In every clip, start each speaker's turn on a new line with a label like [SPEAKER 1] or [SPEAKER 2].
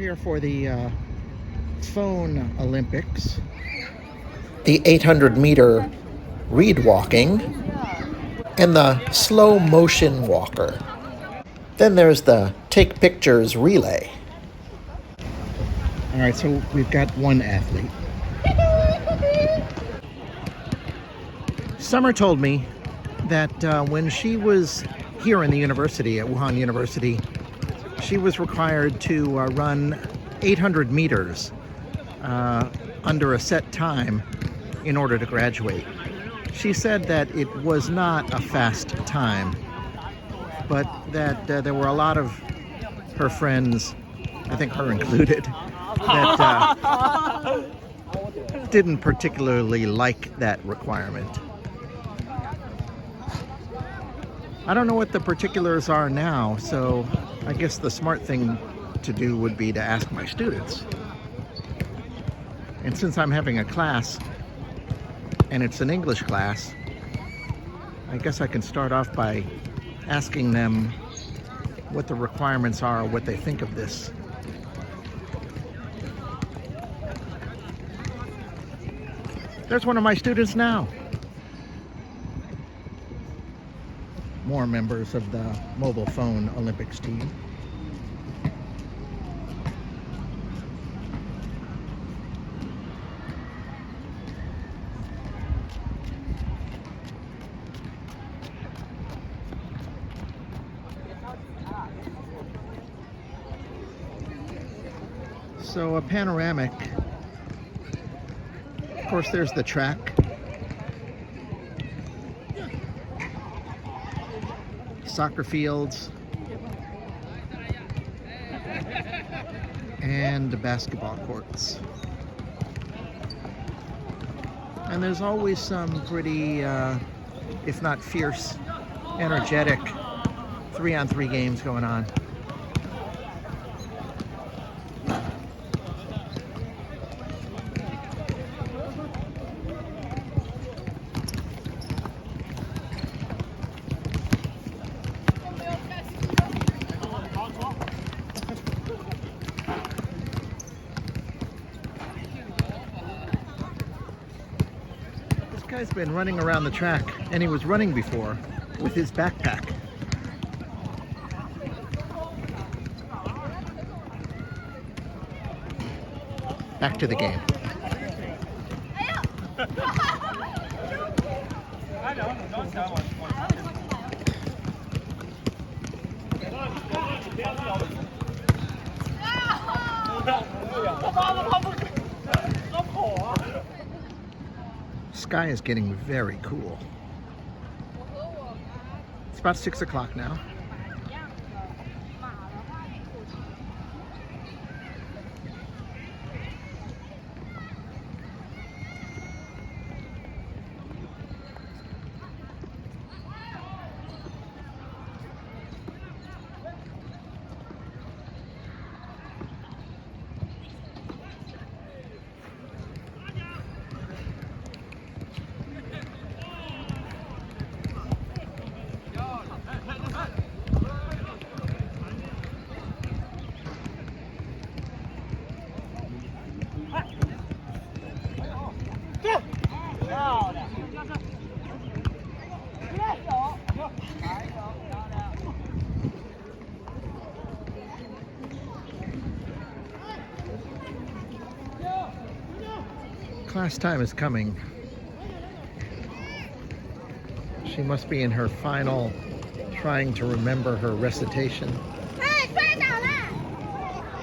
[SPEAKER 1] here for the phone Olympics. The 800-meter reed walking and the slow motion walker. Then there's the take pictures relay. All right, so we've got one athlete. Summer told me that when she was here in the university, at Wuhan University, she was required to run 800 meters under a set time in order to graduate. She said that it was not a fast time, but that there were a lot of her friends, I think her included, that didn't particularly like that requirement. I don't know what the particulars are now, so I guess the smart thing to do would be to ask my students. And since I'm having a class, and it's an English class, I guess I can start off by asking them what the requirements are, what they think of this. There's one of my students now. More members of the mobile phone Olympics team. So a panoramic. Of course, there's the track. Soccer fields. And the basketball courts. And there's always some pretty, if not fierce, energetic 3-on-3 games going on. This guy's been running around the track, and he was running before with his backpack. Back to the game. Sky is getting very cool. It's about 6 o'clock now. Class time is coming. She must be in her final, trying to remember her recitation.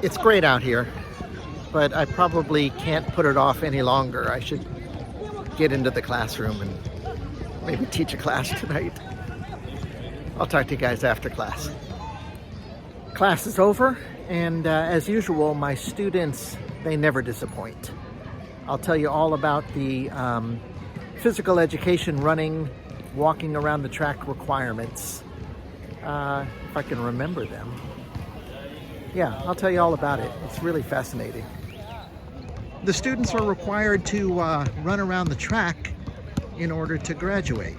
[SPEAKER 1] It's great out here, but I probably can't put it off any longer. I should get into the classroom and maybe teach a class tonight. I'll talk to you guys after class. Class is over, and as usual, my students, they never disappoint. I'll tell you all about the physical education running, walking around the track requirements, if I can remember them. Yeah, I'll tell you all about it. It's really fascinating. The students are required to run around the track in order to graduate.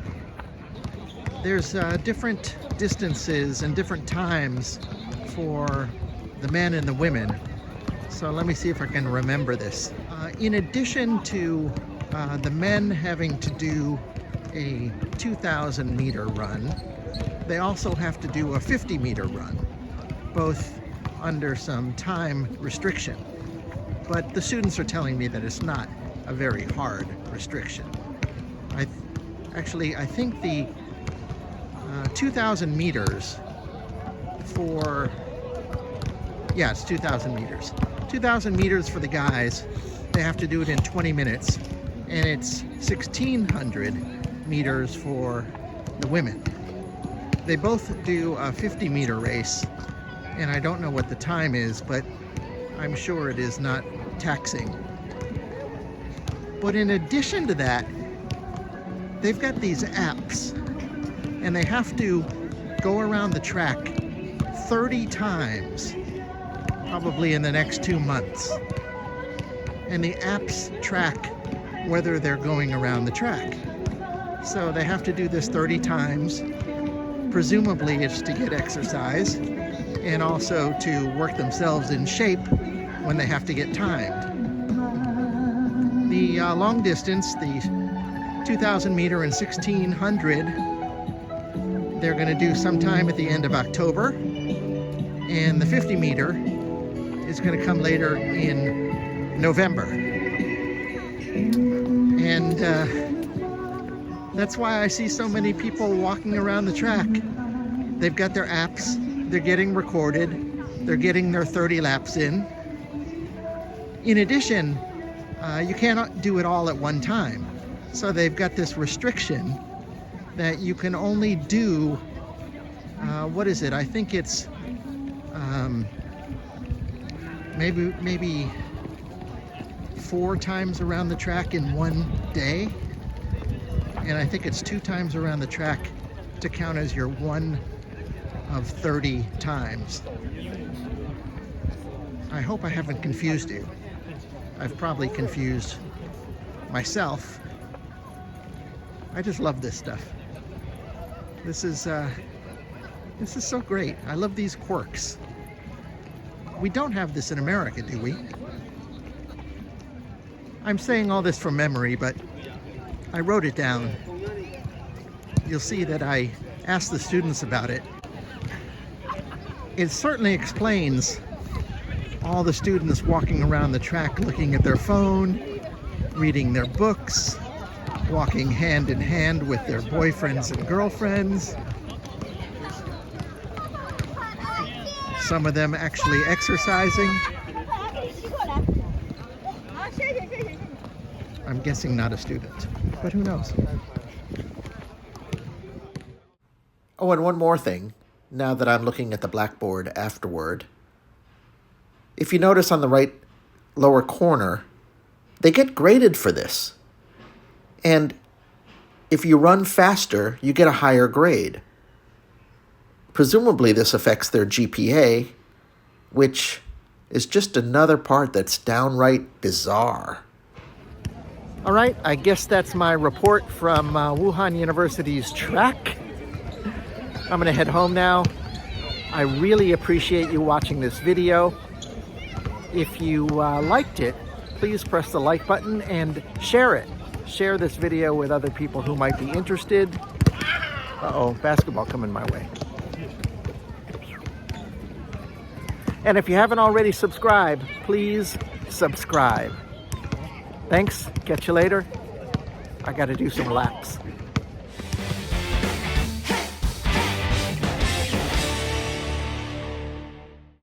[SPEAKER 1] There's different distances and different times for the men and the women. So let me see if I can remember this. In addition to the men having to do a 2,000 meter run, they also have to do a 50-meter run, both under some time restriction. But the students are telling me that it's not a very hard restriction. I think the 2,000 meters for, yeah, it's 2,000 meters. 2,000 meters for the guys, they have to do it in 20 minutes, and it's 1,600 meters for the women. They both do a 50-meter race, and I don't know what the time is, but I'm sure it is not taxing. But in addition to that, they've got these apps, and they have to go around the track 30 times, probably in the next 2 months. And the apps track whether they're going around the track. So they have to do this 30 times. Presumably it's to get exercise and also to work themselves in shape when they have to get timed. The long distance, the 2,000 meter and 1,600, they're going to do sometime at the end of October. And the 50 meter is going to come later in November. And that's why I see so many people walking around the track. They've got their apps, they're getting recorded, they're getting their 30 laps in. In addition, you cannot do it all at one time. So they've got this restriction that you can only do, what is it? I think it's maybe 4 times around the track in one day. And I think it's 2 times around the track to count as your one of 30 times. I hope I haven't confused you. I've probably confused myself. I just love this stuff. This is so great. I love these quirks. We don't have this in America, do we? I'm saying all this from memory, but I wrote it down. You'll see that I asked the students about it. It certainly explains all the students walking around the track looking at their phone, reading their books, walking hand in hand with their boyfriends and girlfriends. Some of them actually exercising. I'm guessing not a student, but who knows? Oh, and one more thing, now that I'm looking at the blackboard afterward. If you notice on the right lower corner, they get graded for this. And if you run faster, you get a higher grade. Presumably this affects their GPA, which is just another part that's downright bizarre. All right, I guess that's my report from Wuhan University's track. I'm gonna head home now. I really appreciate you watching this video. If you liked it, please press the like button and share it. Share this video with other people who might be interested. Uh-oh, basketball coming my way. And if you haven't already subscribed, please subscribe. Thanks, catch you later. I gotta do some laps.